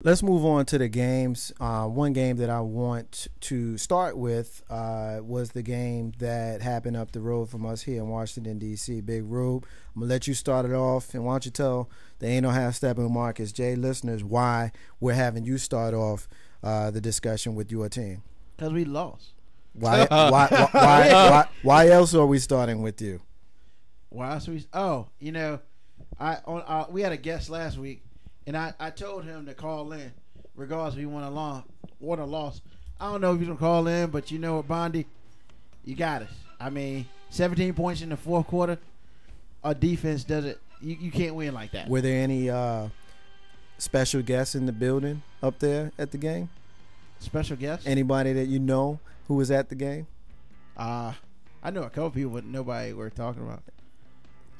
Let's move on to the games. One game that I want to start with was the game that happened up the road from us here in Washington, D.C. Big Rube, I'm going to let you start it off, and why don't you tell the Ain't No Half Steppin' Marcus J listeners why we're having you start off the discussion with your team. Because we lost. Why else are we starting with you? Why else we? Oh, we had a guest last week. And I told him to call in, regardless if he won or lost. I don't know if he's going to call in, but you know what, Bondi? You got us. I mean, 17 points in the fourth quarter. Our defense does it. You can't win like that. Were there any special guests in the building up there at the game? Special guests? Anybody that you know who was at the game? I know a couple people, but nobody worth talking about,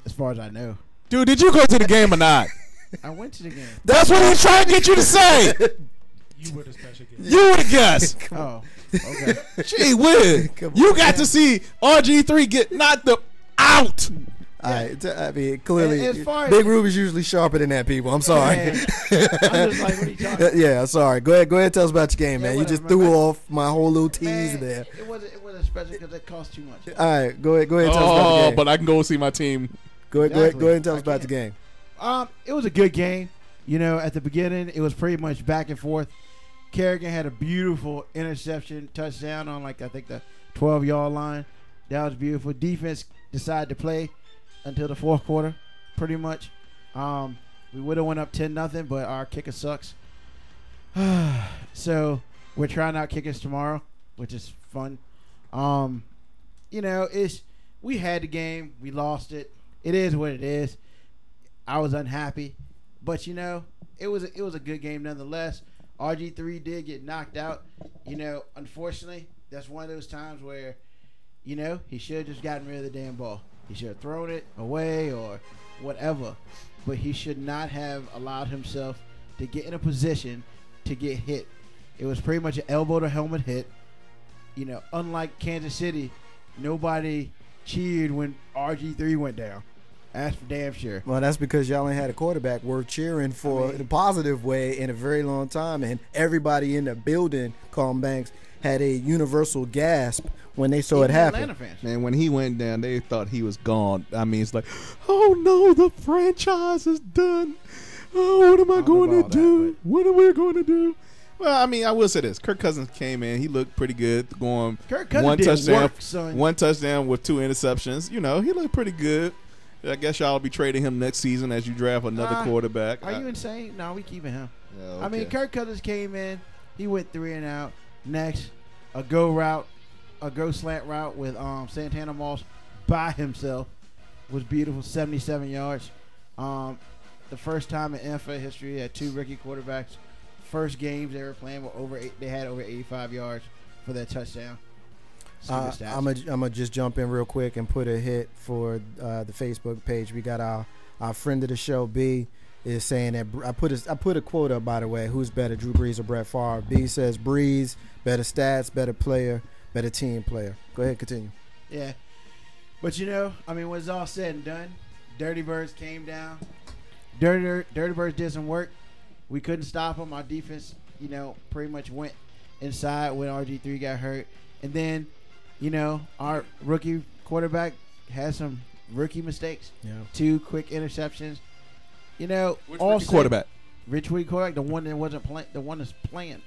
as far as I know. Dude, did you go to the game or not? I went to the game. That's what he's trying to get you to say. You were the special guest. You were the guest. Oh, okay. Gee whiz. You got to see RG3 get knocked out. I mean, clearly, as far as Big Rube is usually sharper than that, people. I'm sorry. I'm just like, what are you talking about? Yeah, sorry. Go ahead and tell us about your game, man. You just threw off my whole little tease there. It wasn't special because it cost too much. All right, go ahead and tell us about the game. But I can go see my team. Go ahead and tell us about the game. It was a good game. At the beginning, it was pretty much back and forth. Kerrigan had a beautiful interception touchdown on, I think, the 12-yard line. That was beautiful. Defense decided to play until the fourth quarter, pretty much. We would have went up 10-0, but our kicker sucks. So we're trying out kickers tomorrow, which is fun. We had the game. We lost it. It is what it is. I was unhappy, but it was a good game nonetheless. RG3 did get knocked out. Unfortunately, that's one of those times where, he should have just gotten rid of the damn ball. He should have thrown it away or whatever, but he should not have allowed himself to get in a position to get hit. It was pretty much an elbow to helmet hit. Unlike Kansas City, nobody cheered when RG3 went down. That's for damn sure. Well, that's because y'all ain't had a quarterback worth cheering for in a positive way in a very long time, and everybody in the building, Colin Banks, had a universal gasp when they saw it happen. Atlanta fans. Man, when he went down, they thought he was gone. I mean, it's like, oh no, the franchise is done. Oh, what am I going to do? What are we going to do? Well, I mean, I will say this: Kirk Cousins came in. He looked pretty good, going one touchdown with 2 interceptions. He looked pretty good. I guess y'all will be trading him next season as you draft another quarterback. Are you insane? No, we keeping him. Yeah, okay. I mean, Kirk Cousins came in. He went 3 and out. Next, a go slant route with Santana Moss by himself was beautiful. 77 yards. The first time in NFL history that 2 rookie quarterbacks, first games they were playing were they had over 85 yards for that touchdown. I'm gonna just jump in real quick and put a hit for the Facebook page. We got our friend of the show, B, is saying that I put a quote up, by the way. Who's better, Drew Brees or Brett Favre? B says Brees, better stats, better player, better team player. Go ahead, continue. Yeah, but when it's all said and done, Dirty Birds came down. Dirty Birds did some work. We couldn't stop them. Our defense, pretty much went inside when RG3 got hurt, and then. Our rookie quarterback had some rookie mistakes. Yeah. 2 quick interceptions. Which rookie quarterback? Rich rookie quarterback, the one that wasn't playing, the one that's playing.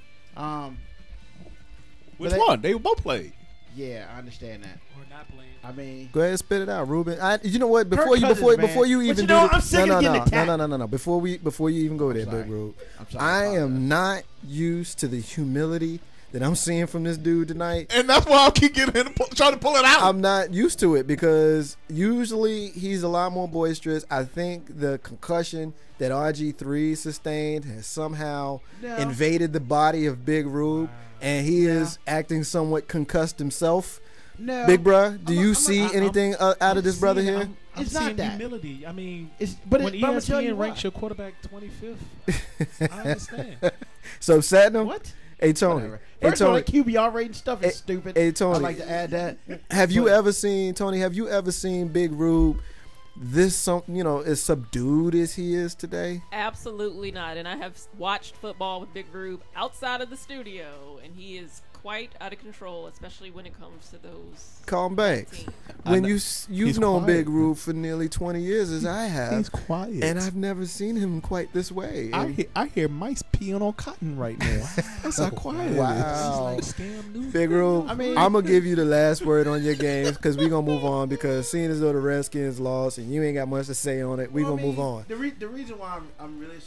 Which one? They both played. Yeah, I understand that. Or not playing. I mean, go ahead and spit it out, Ruben. You know what? Before you even do I'm sick of getting attacked. No. Before you even go there, Big Rube. I am not used to the humility that I'm seeing from this dude tonight. And that's why I keep getting him trying to pull it out. I'm not used to it because usually he's a lot more boisterous. I think the concussion that RG3 sustained has somehow invaded the body of Big Rube, and he is acting somewhat concussed himself. No. Big bruh, do you see anything out of this brother here? I'm It's not seeing that. humility. I mean, but when I'm tell you ESPN ranks why. your quarterback 25th, I understand. So upsetting him? What? Hey, Tony. Whatever. Hey, First of all, Tony. the QBR rating stuff is stupid. Hey, Tony. I'd like to add that. Have you ever seen Big Rube as subdued as he is today? Absolutely not. And I have watched football with Big Rube outside of the studio, and he is quite out of control, especially when it comes to those. Calm back. teams. When He's you've known quiet. Big Rube for nearly 20 years, as I have, He's quiet. and I've never seen him quite this way. I hear mice peeing on cotton right now. That's how quiet it is. Wow. He's like Scam News. Big Rube, I mean- I'm gonna give you the last word on your games because we're gonna move on. Because seeing as though the Redskins lost and you ain't got much to say on it, we're Well, gonna move on. The reason why I'm really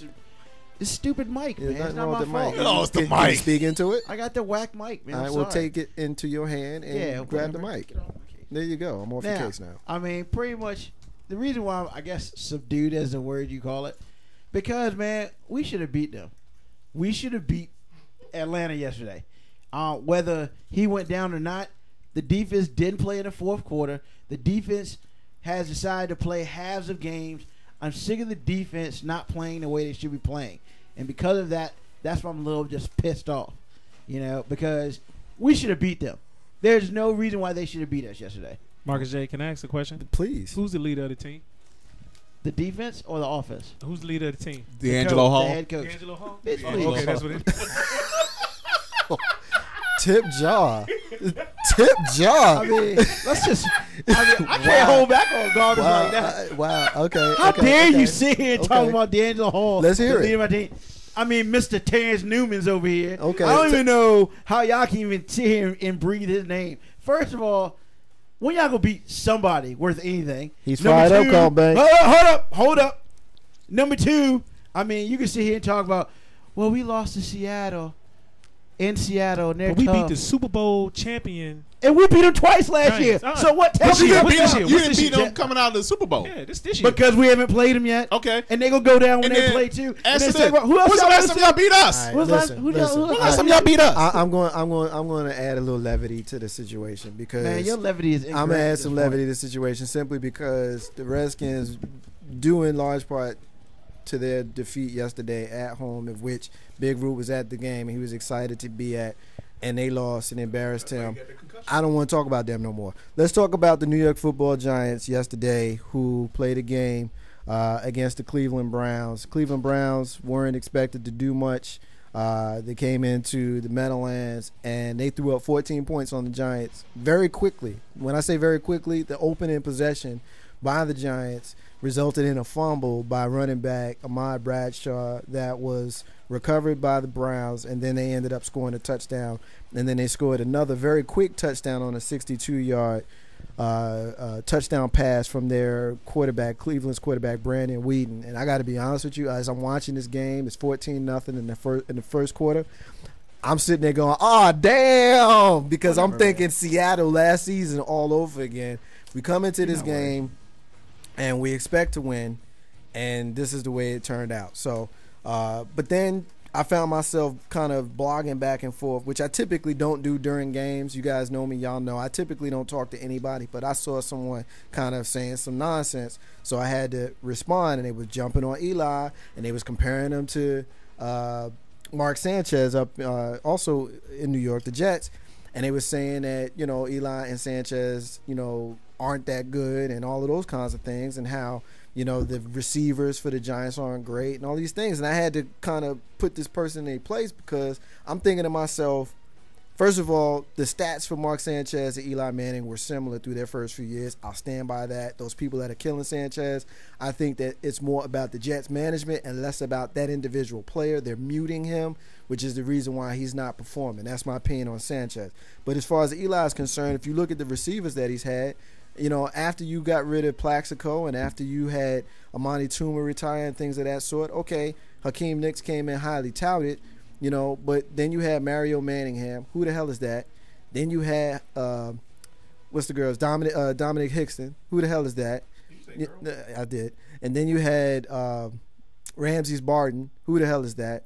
this stupid mic, man. There's It's nothing not wrong my with the fault. mic. Oh, it's the Can you mic. speak into it. I got the whack mic, man. All I'm right, we'll sorry. take it into your hand and grab the mic. Get off my case. There you go. I'm off your Now, case now. I mean, pretty much the reason why I guess subdued is the word you call it, because man, we should have beat them. We should have beat Atlanta yesterday. Whether he went down or not, the defense didn't play in the fourth quarter. The defense has decided to play halves of games. I'm sick of the defense not playing the way they should be playing, and because of that, that's why I'm a little just pissed off. Because we should have beat them. There's no reason why they should have beat us yesterday. Marcus J, can I ask a question? Please. Who's the leader of the team? The defense or the offense? Who's the leader of the team? D'Angelo The Hall. head coach. D'Angelo Hall? Bitch, Oh, please. okay, that's what it is. Tip jaw. Tip jaw. I mean, I can't hold back on garbage Wow. like that. Wow. Okay. How okay, dare okay. you sit here and talk Okay. about D'Angelo Hall? Let's hear the it. leader of my team? I mean, Mr. Terrence Newman's over here. Okay. I don't even know how y'all can even sit here and breathe his name. First of all, when y'all gonna beat somebody worth anything? He's Number fired up, two- Carl Banks. Hold up. Number two, I mean, you can sit here and talk about, well, we lost to Seattle. In Seattle, and they're But we tough. beat the Super Bowl champion. And we beat them twice last Giants. year. All So right. what? But Tells you me didn't What's beat this them. year? You What's didn't this beat year? them coming out of the Super Bowl. Yeah, this year. because we haven't played them yet. Okay. And they gonna go down when And they then play too. And Answer then say, that. well, who else When's the y'all last time y'all beat us? All right, Who's listen, who listen. who- When's the last time y'all beat us? I'm going to add a little levity to the situation because Man, your levity is incorrect. I'm gonna at add this some point. levity to the situation simply because the Redskins, due in large part to their defeat yesterday at home, of which Big Rube was at the game and he was excited to be at, and they lost and embarrassed him. I don't want to talk about them no more. Let's talk about the New York Football Giants yesterday, who played a game against the Cleveland Browns. Cleveland Browns weren't expected to do much. They came into the Meadowlands and they threw up 14 points on the Giants very quickly. When I say very quickly, the opening possession by the Giants resulted in a fumble by running back Ahmad Bradshaw that was recovered by the Browns, and then they ended up scoring a touchdown, and then they scored another very quick touchdown on a 62-yard touchdown pass from their quarterback, Cleveland's quarterback, Brandon Whedon. And I got to be honest with you, as I'm watching this game, it's 14-0 in the first quarter. I'm sitting there going, "Oh, damn," because I'm thinking Seattle last season all over again. We come into this game and we expect to win, and this is the way it turned out. So, but then I found myself kind of blogging back and forth, which I typically don't do during games. You guys know me, y'all know I typically don't talk to anybody, but I saw someone kind of saying some nonsense, so I had to respond, and they was jumping on Eli, and they was comparing him to Mark Sanchez up also in New York, the Jets, and they was saying that, Eli and Sanchez, aren't that good and all of those kinds of things, and how, the receivers for the Giants aren't great and all these things. And I had to kind of put this person in their place because I'm thinking to myself, first of all, the stats for Mark Sanchez and Eli Manning were similar through their first few years. I'll stand by that. Those people that are killing Sanchez, I think that it's more about the Jets management and less about that individual player. They're muting him, which is the reason why he's not performing. That's my opinion on Sanchez. But as far as Eli is concerned, if you look at the receivers that he's had, after you got rid of Plaxico and after you had Amani Toomer retire and things of that sort, okay, Hakeem Nicks came in highly touted, but then you had Mario Manningham. Who the hell is that? Then you had, what's the girl's? Dominic Hickson. Who the hell is that? I did. And then you had Ramses Barden. Who the hell is that?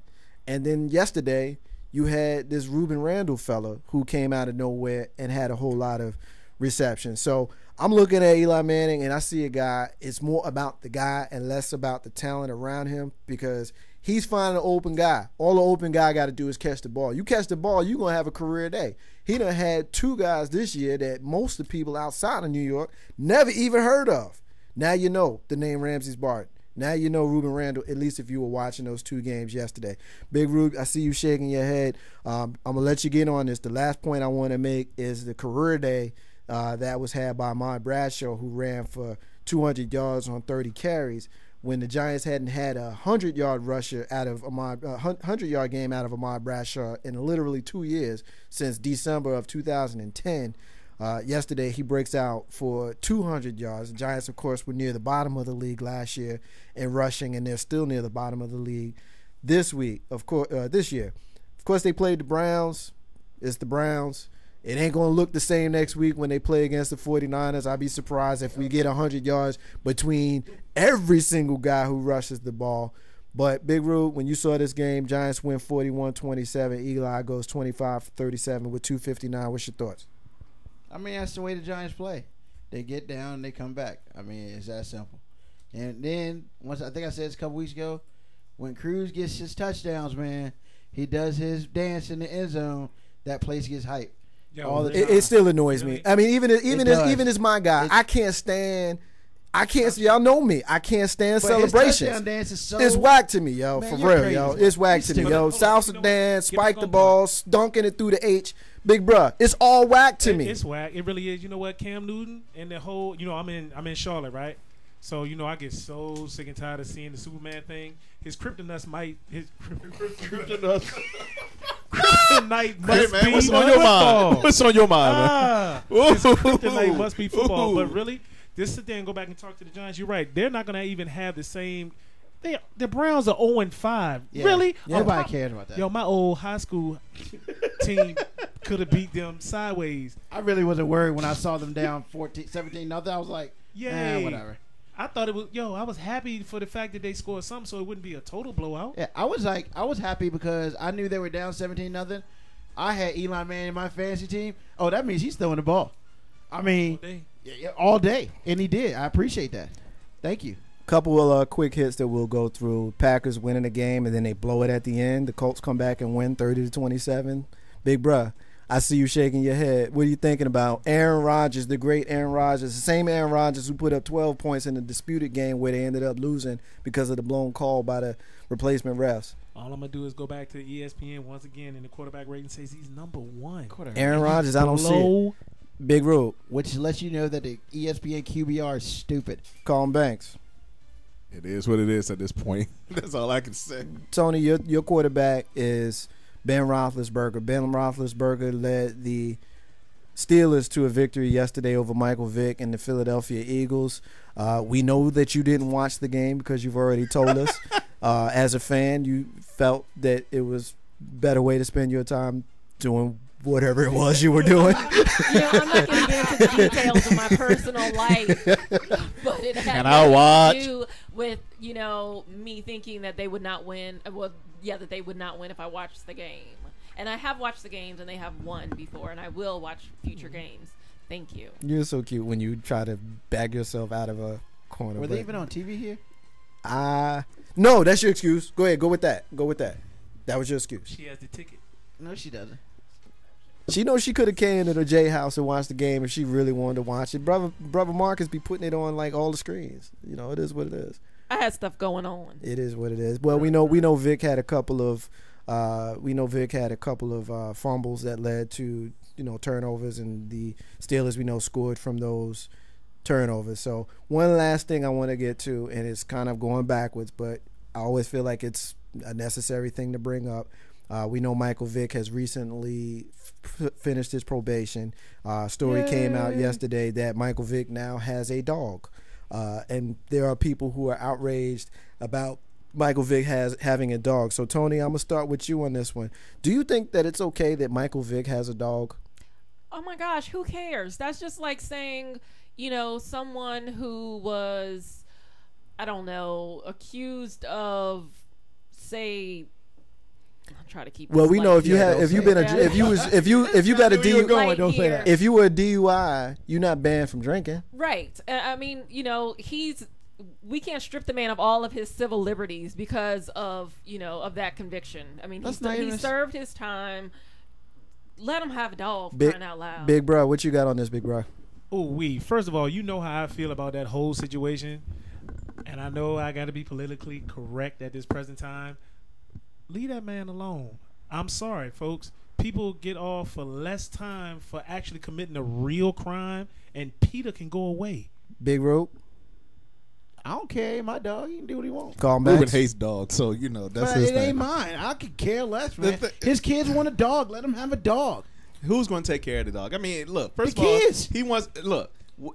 And then yesterday you had this Ruben Randall fella who came out of nowhere and had a whole lot of reception. So I'm looking at Eli Manning and I see a guy, it's more about the guy and less about the talent around him, because he's finding an open guy. All the open guy got to do is catch the ball. You catch the ball, you're going to have a career day. He done had two guys this year that most of the people outside of New York never even heard of. Now you know the name Ramses Barton. Now you know Ruben Randall, at least if you were watching those 2 games yesterday. Big Rube, I see you shaking your head. I'm going to let you get on this. The last point I want to make is the career day that was had by Ahmad Bradshaw, who ran for 200 yards on 30 carries. When the Giants hadn't had a 100-yard rusher out of 100-yard game out of Ahmad Bradshaw in literally 2 years since December of 2010. Yesterday, he breaks out for 200 yards. The Giants, of course, were near the bottom of the league last year in rushing, and they're still near the bottom of the league this year. Of course, they played the Browns. It's the Browns. It ain't going to look the same next week when they play against the 49ers. I'd be surprised if we get 100 yards between every single guy who rushes the ball. But, Big Rube, when you saw this game, Giants win 41-27. Eli goes 25-37 with 2:59. What's your thoughts? I mean, that's the way the Giants play. They get down and they come back. I mean, it's that simple. And then, once I think I said this a couple weeks ago, when Cruz gets his touchdowns, man, he does his dance in the end zone, that place gets hyped. Yo, all the It still annoys me. I mean, even as my guy, It's- I can't. Y'all know me. I can't stand But his celebrations. touchdown dance is so. It's whack to me, yo. Man, For you're real, crazy, yo. man. It's whack You to me, stupid. yo. South You know Sudan, what? spike Give the us ball, dunking it through the H. Big bruh, it's all whack to me. It's whack. It really is. You know what? Cam Newton and the whole. You know, I'm in Charlotte, right? So you know, I get so sick and tired of seeing the Superman thing. His kryptonite might. His kryptonite Hey, must man, be what's on your football. mind? What's on your mind, man? His kryptonite must be football. Ooh. But really, this sit there and go back and talk to the Giants. You're right. They're not gonna even have the same. The Browns are 0-5. Yeah. Really? Nobody cares about that. Yo, my old high school team could have beat them sideways. I really wasn't worried when I saw them down 17 nothing. I was like, Yay. whatever. I thought it was I was happy for the fact that they scored something so it wouldn't be a total blowout. Yeah, I was happy because I knew they were down 17 nothing. I had Eli Manning in my fantasy team. Oh, that means he's throwing the ball. I mean, all day, and he did. I appreciate that. Thank you. Couple of quick hits that we'll go through. Packers winning the game and then they blow it at the end. The Colts come back and win 30-27. Big bruh, I see you shaking your head. What are you thinking about? Aaron Rodgers, the great Aaron Rodgers, the same Aaron Rodgers who put up 12 points in the disputed game where they ended up losing because of the blown call by the replacement refs. All I'm gonna do is go back to ESPN once again, and the quarterback rating says he's number one. Aaron Rodgers, I don't see it. Below Big Rube, Which lets you know that the ESPN QBR is stupid. Colin Banks. It is what it is at this point. That's all I can say. Tony, your quarterback is Ben Roethlisberger. Ben Roethlisberger led the Steelers to a victory yesterday over Michael Vick and the Philadelphia Eagles. We know that you didn't watch the game because you've already told us. As a fan, you felt that it was a better way to spend your time doing whatever it was you were doing. You know, I'm not going to get into the details of my personal life, but it had And I'll watch. to do with, you know, me thinking that they would not win. Well, yeah, that they would not win if I watched the game. And I have watched the games, and they have won before, and I will watch future games. Thank you. You're so cute when you try to bag yourself out of a corner. Were but they even on TV here? no, that's your excuse. Go ahead. Go with that. Go with that. That was your excuse. she has the ticket. No, she doesn't. She knows she could have came to the J house and watched the game if she really wanted to watch it. Brother Marcus be putting it on like all the screens. You know, it is what it is. I had stuff going on. It is what it is. Well, we know Vic had a couple of fumbles that led to, you know, turnovers, and the Steelers, we know, scored from those turnovers. So one last thing I want to get to, and it's kind of going backwards, but I always feel like it's a necessary thing to bring up. We know Michael Vick has recently finished his probation. Story came out yesterday that Michael Vick now has a dog. And there are people who are outraged about Michael Vick having a dog. So, Tony, I'm going to start with you on this one. Do you think that it's okay that Michael Vick has a dog? Oh my gosh, who cares? That's just like saying, you know, someone who was, I don't know, accused of, say, I'll try to keep. Well, this we know light if you here. have if you been a Yeah. if you got a Where you were going, DUI, don't say that. if you were a DUI, you're not banned from drinking. Right. I mean, you know, we can't strip the man of all of his civil liberties because of, you know, of that conviction. I mean, That's not he even- served his time. Let him have a dog, Big- crying out loud. Big bro, what you got on this, big bro? First of all, you know how I feel about that whole situation, and I know I got to be politically correct at this present time. Leave that man alone. I'm sorry, folks. People get off for less time for actually committing a real crime, and Peter can go away. Big Rope. I don't care. My dog, he can do what he wants. Call Ruben Max. hates dogs, so you know that's But his it thing. ain't mine. I could care less, man. His kids want a dog. Let him have a dog. Who's going to take care of the dog? I mean, look. First The of all, kids. he wants. Look,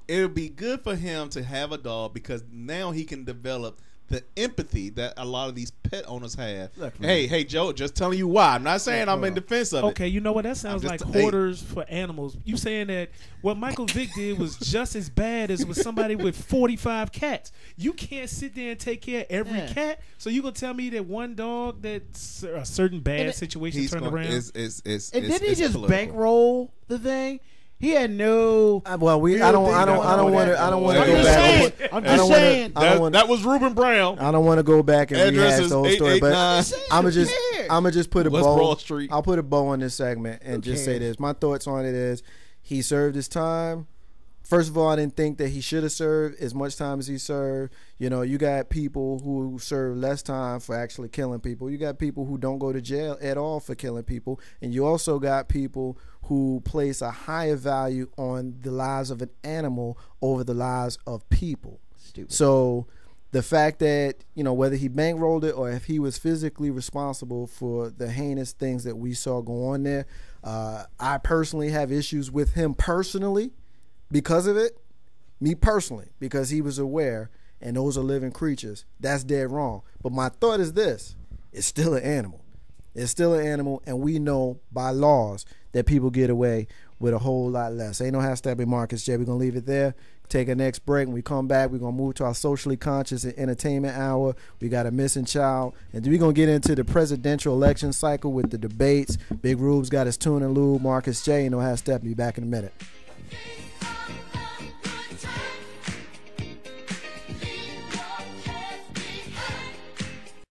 it would be good for him to have a dog because now he can develop the empathy that a lot of these pet owners have. Look, Hey, Joe, just telling you why. I'm not saying I'm in defense of it. Okay, you know what? That sounds I'm like just- hoarders for animals. You saying that what Michael Vick did was just as bad as with somebody with 45 cats. You can't sit there and take care of every Yeah. cat. So you gonna tell me that one dog that's a certain bad situation turned around? And didn't he just bankroll the thing? He had no. Well, I don't want to I'm go just back. saying. I I'm don't just wanna- saying. I don't wanna- That was Ruben Brown. I don't want to go back and Address rehash is the whole story, but 889. I'm gonna just put a West bow. Broad Street. I'll put a bow on this segment and just say cares? this. My thoughts on it is, he served his time. First of all, I didn't think that he should have served as much time as he served. You know, you got people who serve less time for actually killing people. You got people who don't go to jail at all for killing people. And you also got people who place a higher value on the lives of an animal over the lives of people. Stupid. So the fact that, you know, whether he bankrolled it or if he was physically responsible for the heinous things that we saw go on there, I personally have issues with him personally because of it. Me personally, because he was aware, and those are living creatures. That's dead wrong. But my thought is this: it's still an animal. It's still an animal, and we know by laws that people get away with a whole lot less. Ain't no hashtag Marcus J. We're going to leave it there. Take a next break. When we come back, we're going to move to our socially conscious and entertainment hour. We got a missing child. And then we're going to get into the presidential election cycle with the debates. Big Rube's got his tune and lube. Marcus J. No hashtag. Be back in a minute.